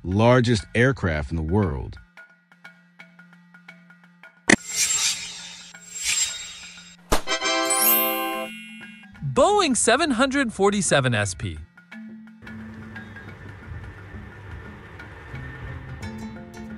largest aircraft in the world. Boeing 747 SP.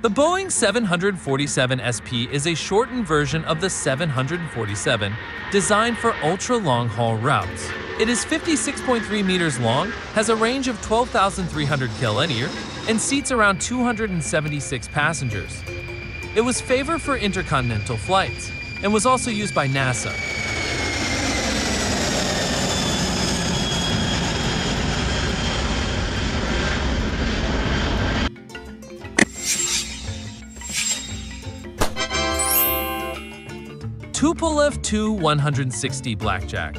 The Boeing 747 SP is a shortened version of the 747, designed for ultra-long-haul routes. It is 56.3 meters long, has a range of 12,300 km, and seats around 276 passengers. It was favored for intercontinental flights, and was also used by NASA. Tupelov Tu-160 Blackjack.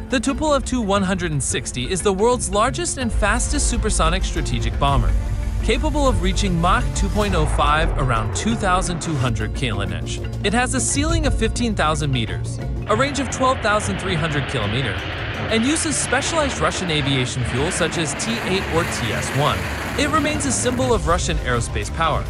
The Tupelov Tu-160 is the world's largest and fastest supersonic strategic bomber, capable of reaching Mach 2.05 around 2,200 km. It has a ceiling of 15,000 meters, a range of 12,300 km, and uses specialized Russian aviation fuel such as T8 or TS1. It remains a symbol of Russian aerospace power.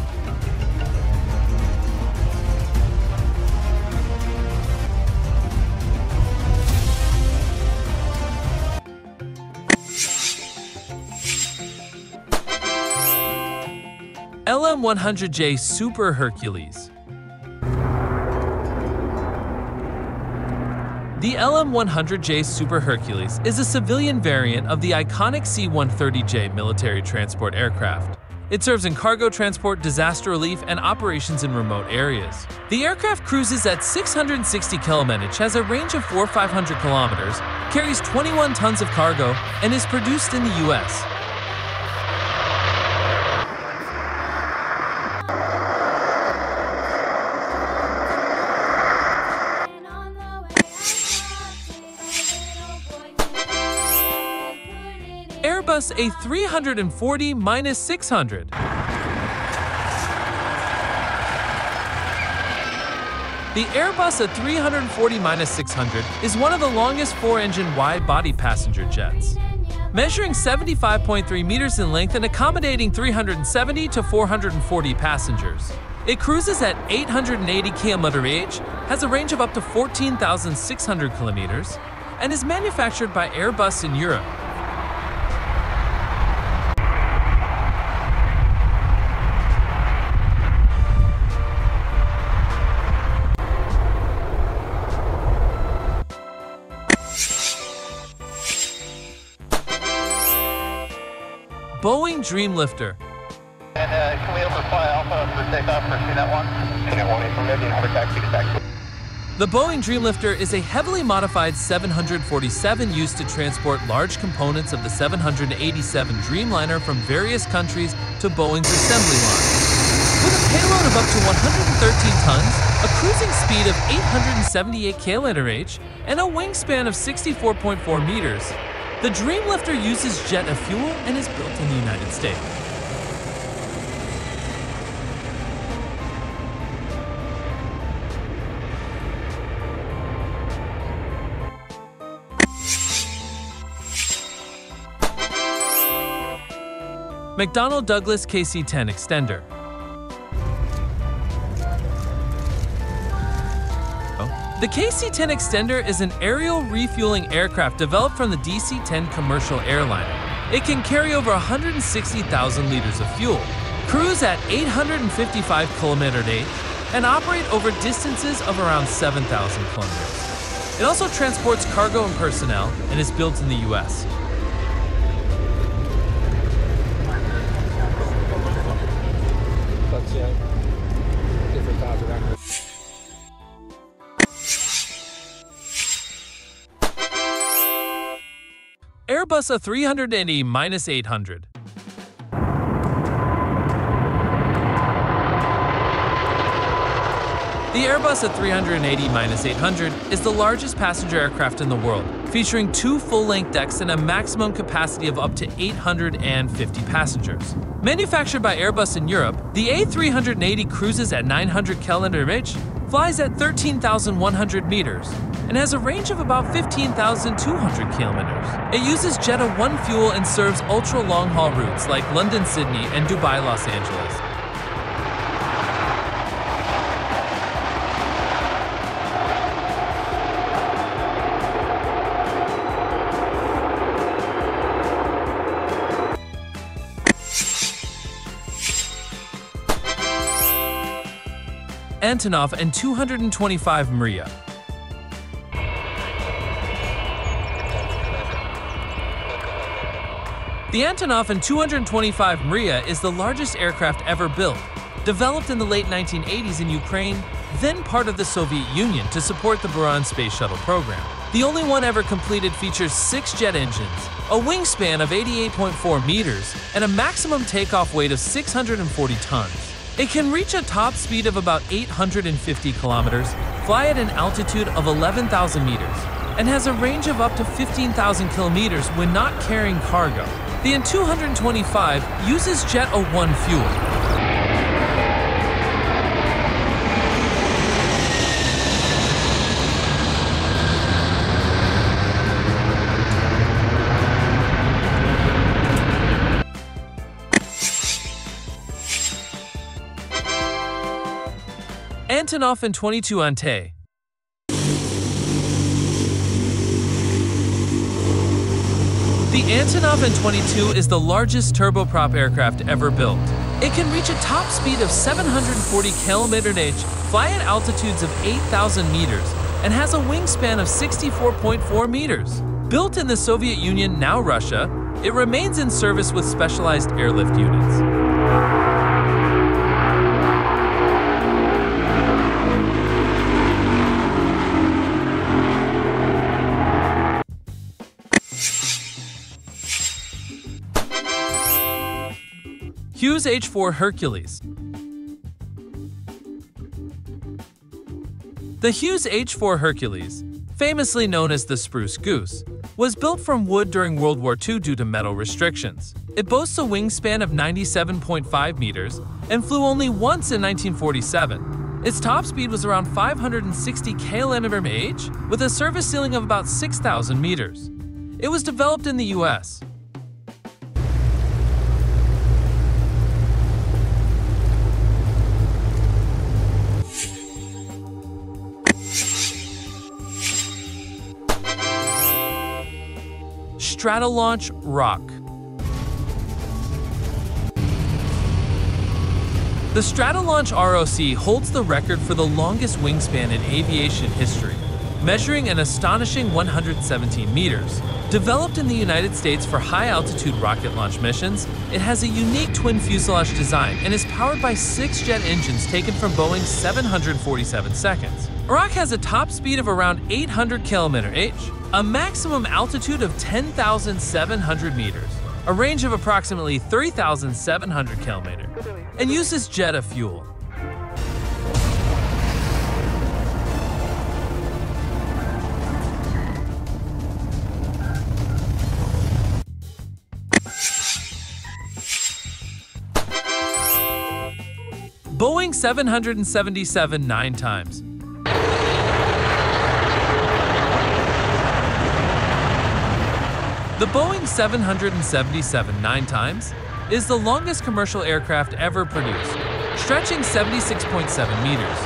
LM-100J Super Hercules. The LM-100J Super Hercules is a civilian variant of the iconic C-130J military transport aircraft. It serves in cargo transport, disaster relief, and operations in remote areas. The aircraft cruises at 660 km, has a range of 4,500 kilometers, carries 21 tons of cargo, and is produced in the U.S. Airbus A340-600. The Airbus A340-600 is one of the longest four-engine wide-body passenger jets. Measuring 75.3 meters in length and accommodating 370 to 440 passengers. It cruises at 880 km/h, has a range of up to 14,600 kilometers, and is manufactured by Airbus in Europe. Boeing Dreamlifter. And can we overfly Alpha for takeoff for CNET 1? CNET 1 information for taxi to taxi. The Boeing Dreamlifter is a heavily modified 747 used to transport large components of the 787 Dreamliner from various countries to Boeing's assembly line. With a payload of up to 113 tons, a cruising speed of 878 km/h, and a wingspan of 64.4 meters, the Dreamlifter uses jet fuel and is built in the United States. McDonnell Douglas KC-10 Extender. The KC-10 Extender is an aerial refueling aircraft developed from the DC-10 commercial airliner. It can carry over 160,000 liters of fuel, cruise at 855 km/h, and operate over distances of around 7,000 kilometers. It also transports cargo and personnel and is built in the U.S. Airbus A380-800. The Airbus A380-800 is the largest passenger aircraft in the world, featuring 2 full-length decks and a maximum capacity of up to 850 passengers. Manufactured by Airbus in Europe, the A380 cruises at 900 km/h, flies at 13,100 meters, and has a range of about 15,200 kilometers. It uses Jet A1 fuel and serves ultra-long-haul routes like London-Sydney and Dubai-Los Angeles. Antonov An-225 Mriya. The Antonov An-225 Mriya is the largest aircraft ever built, developed in the late 1980s in Ukraine, then part of the Soviet Union to support the Buran space shuttle program. The only one ever completed features 6 jet engines, a wingspan of 88.4 meters, and a maximum takeoff weight of 640 tons. It can reach a top speed of about 850 kilometers, fly at an altitude of 11,000 meters, and has a range of up to 15,000 kilometers when not carrying cargo. The An-225 uses Jet A1 fuel. Antonov N22 Antei. The Antonov N22 is the largest turboprop aircraft ever built. It can reach a top speed of 740 km/h, fly at altitudes of 8,000 meters, and has a wingspan of 64.4 meters. Built in the Soviet Union, now Russia, it remains in service with specialized airlift units. Hughes H4 Hercules. The Hughes H4 Hercules, famously known as the Spruce Goose, was built from wood during World War II due to metal restrictions. It boasts a wingspan of 97.5 meters and flew only once in 1947. Its top speed was around 560 km/h with a service ceiling of about 6,000 meters. It was developed in the US. Stratolaunch Roc. The Stratolaunch ROC holds the record for the longest wingspan in aviation history, measuring an astonishing 117 meters. Developed in the United States for high-altitude rocket launch missions, it has a unique twin fuselage design and is powered by 6 jet engines taken from Boeing's 747 seconds. Roc has a top speed of around 800 km/h, a maximum altitude of 10,700 meters, a range of approximately 3,700 kilometers, and uses Jet A fuel. Boeing 777 9 times. The Boeing 777 9 times is the longest commercial aircraft ever produced, stretching 76.7 meters.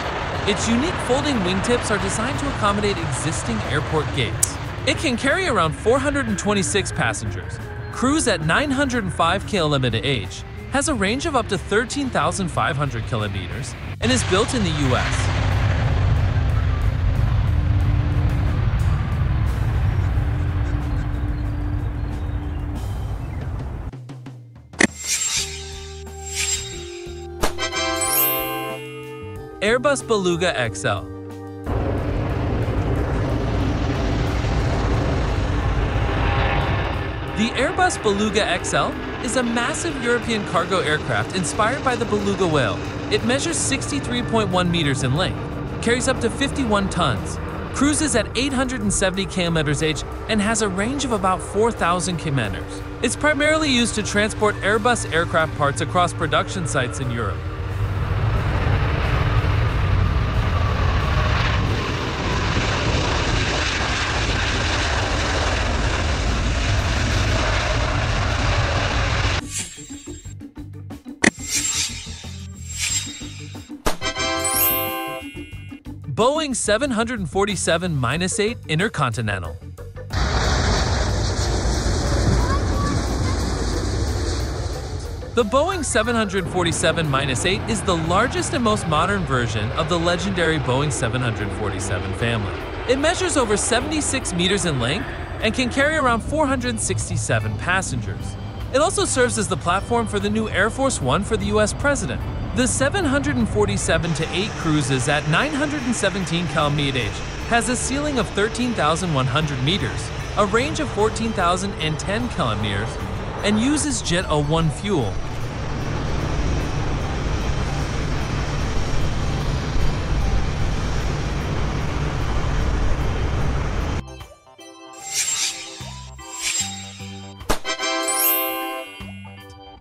Its unique folding wingtips are designed to accommodate existing airport gates. It can carry around 426 passengers, cruise at 905 km/h, has a range of up to 13,500 kilometers, and is built in the US. Airbus Beluga XL. The Airbus Beluga XL is a massive European cargo aircraft inspired by the beluga whale. It measures 63.1 meters in length, carries up to 51 tons, cruises at 870 km/h, and has a range of about 4,000 kilometers. It's primarily used to transport Airbus aircraft parts across production sites in Europe. Boeing 747-8 Intercontinental. The Boeing 747-8 is the largest and most modern version of the legendary Boeing 747 family. It measures over 76 meters in length and can carry around 467 passengers. It also serves as the platform for the new Air Force One for the US President. The 747-8 cruises at 917 km/h, has a ceiling of 13,100 meters, a range of 14,010 kilometers, and uses Jet A1 fuel.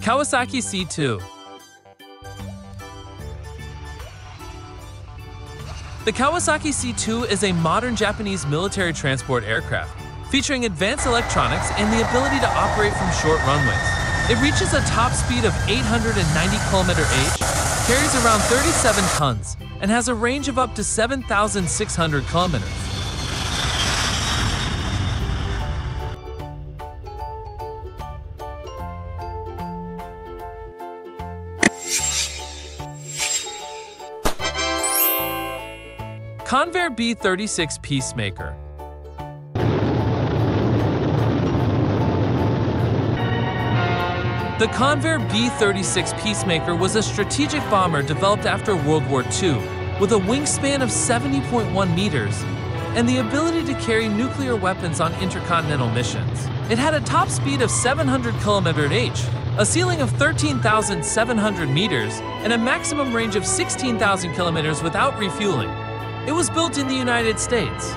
Kawasaki C2. The Kawasaki C2 is a modern Japanese military transport aircraft, featuring advanced electronics and the ability to operate from short runways. It reaches a top speed of 890 km/h, carries around 37 tons, and has a range of up to 7,600 kilometers. Convair B36 Peacemaker. The Convair B36 Peacemaker was a strategic bomber developed after World War II, with a wingspan of 70.1 meters and the ability to carry nuclear weapons on intercontinental missions. It had a top speed of 700 km/h, a ceiling of 13,700 meters, and a maximum range of 16,000 kilometers without refueling. It was built in the United States.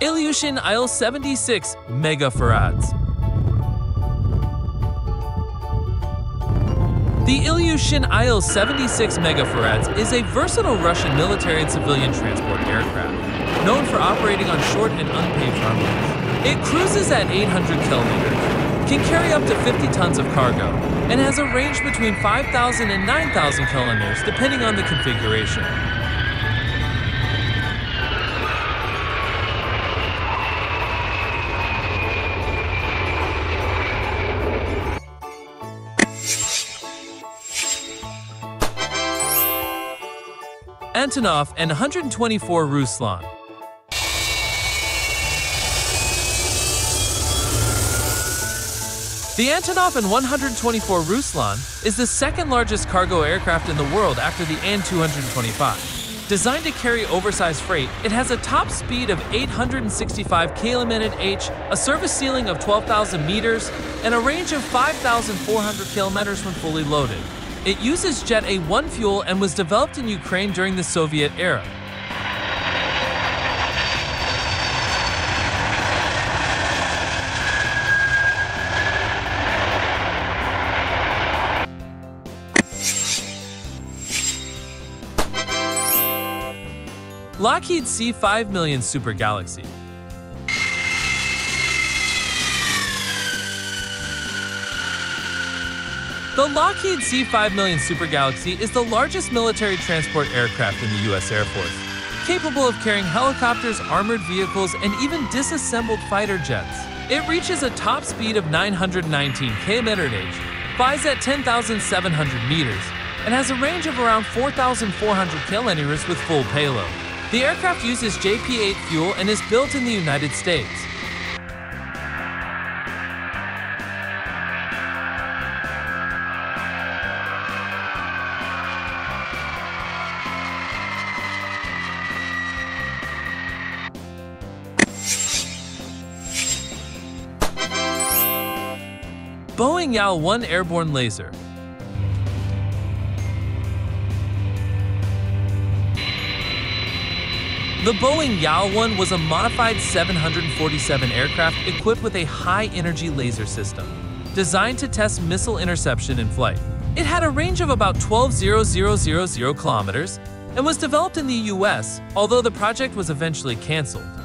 Ilyushin Il-76 Megaparads. The Ilyushin Il-76 Megaparads is a versatile Russian military and civilian transport aircraft, known for operating on short and unpaved runways. It cruises at 800 kilometers, can carry up to 50 tons of cargo, and has a range between 5,000 and 9,000 kilometers depending on the configuration. Antonov An-124 Ruslan. The Antonov An-124 Ruslan is the second largest cargo aircraft in the world after the An-225. Designed to carry oversized freight, it has a top speed of 865 km/h, a service ceiling of 12,000 meters, and a range of 5,400 kilometers when fully loaded. It uses Jet A1 fuel and was developed in Ukraine during the Soviet era. Lockheed C-5 Super Galaxy. The Lockheed C-5 Super Galaxy is the largest military transport aircraft in the U.S. Air Force, capable of carrying helicopters, armored vehicles, and even disassembled fighter jets. It reaches a top speed of 919 km/h, flies at 10,700 meters, and has a range of around 4,400 kilometers with full payload. The aircraft uses JP-8 fuel and is built in the United States. Boeing YAL-1 Airborne Laser. The Boeing YAL-1 was a modified 747 aircraft equipped with a high-energy laser system, designed to test missile interception in flight. It had a range of about 12,000 kilometers and was developed in the US, although the project was eventually canceled.